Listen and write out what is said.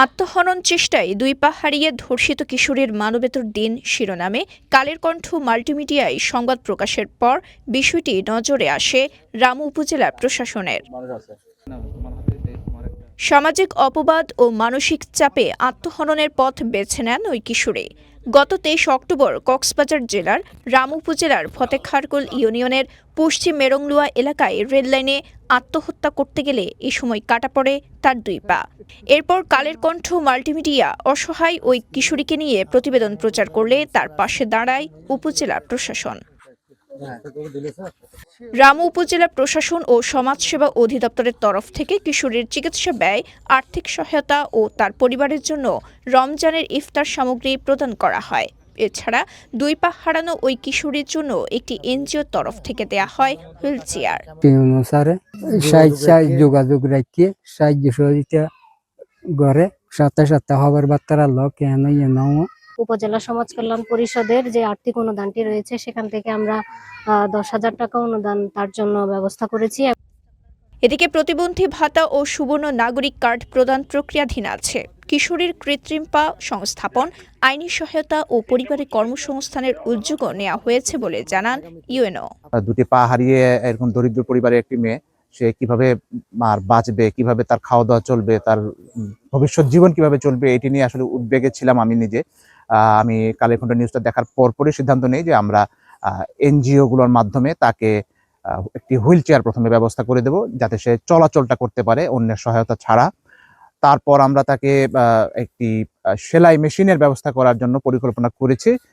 আত্মহনন চেষ্টায় দুই পা হারিয়ে ধর্ষিত কিশোরীর মানবেতর দিন শিরোনামে কালের কণ্ঠ মাল্টিমিডিয়ায় সংবাদ প্রকাশের পর বিষয়টি নজরে আসে রামু উপজেলা প্রশাসনের। সামাজিক অপবাদ ও মানসিক চাপে আত্মহননের পথ বেছে নেন ওই কিশোরী। গত ২৩ অক্টোবর কক্সবাজার জেলার রামু উপজেলার ফতেখারকুল ইউনিয়নের পশ্চিম মেরংলুয়া এলাকায় রেললাইনে আত্মহত্যা করতে গেলে এ সময় কাটা পড়ে তার দুই পা। এরপর কালের কণ্ঠ মাল্টিমিডিয়া অসহায় ওই কিশোরীকে নিয়ে প্রতিবেদন প্রচার করলে তার পাশে দাঁড়ায় উপজেলা প্রশাসন। রামু উপজেলা প্রশাসন ও সমাজসেবা অধিদপ্তরের তরফ থেকে কিশোরীর চিকিৎসা ব্যয়, আর্থিক সহায়তা ও তার পরিবারের জন্য রমজানের ইফতার সামগ্রী প্রদান করা হয়। এছাড়া দুই পা হারানো ওই কিশোরীর জন্য একটি এনজিওর তরফ থেকে দেয়া হয় হুইল চেয়ার। যোগাযোগ রাখিয়ে সাহায্য সহযোগিতা করে সপ্তাহে হবার বার্তারা লোক উপজেলা সমাজ কল্যাণ পরিষদের যে আর্থিক অনুদানটি রয়েছে সেখান থেকে আমরা 10,000 টাকা অনুদান তার জন্য ব্যবস্থা করেছি। এদিকে প্রতিবন্ধী ভাতা ও সুবর্ণ নাগরিক কার্ড প্রদান প্রক্রিয়াধীন আছে। কিশোরীর কৃত্রিম পা সংস্থাপন, আইনি সহায়তা ও পরিবারের কর্মসংস্থানের উদ্যোগও নেওয়া হয়েছে বলে জানান ইউএনও। দুটি পা হারিয়ে এরকম দরিদ্র পরিবারের একটি মেয়ে, সে কিভাবে আর বাঁচবে, কিভাবে তার খাওয়া দাওয়া চলবে, তার ভবিষ্যৎ জীবন কিভাবে চলবে, এটি নিয়ে আসলে উদ্বেগে ছিলাম আমি নিজে। আমি কালের কণ্ঠ নিউজটা দেখার পরপরই সিদ্ধান্ত নেই যে আমরা এনজিও গুলোর মাধ্যমে তাকে একটি হুইল চেয়ার প্রথমে ব্যবস্থা করে দেব, যাতে সে চলাচলটা করতে পারে অন্যের সহায়তা ছাড়া। তারপর আমরা তাকে একটি সেলাই মেশিনের ব্যবস্থা করার জন্য পরিকল্পনা করেছি।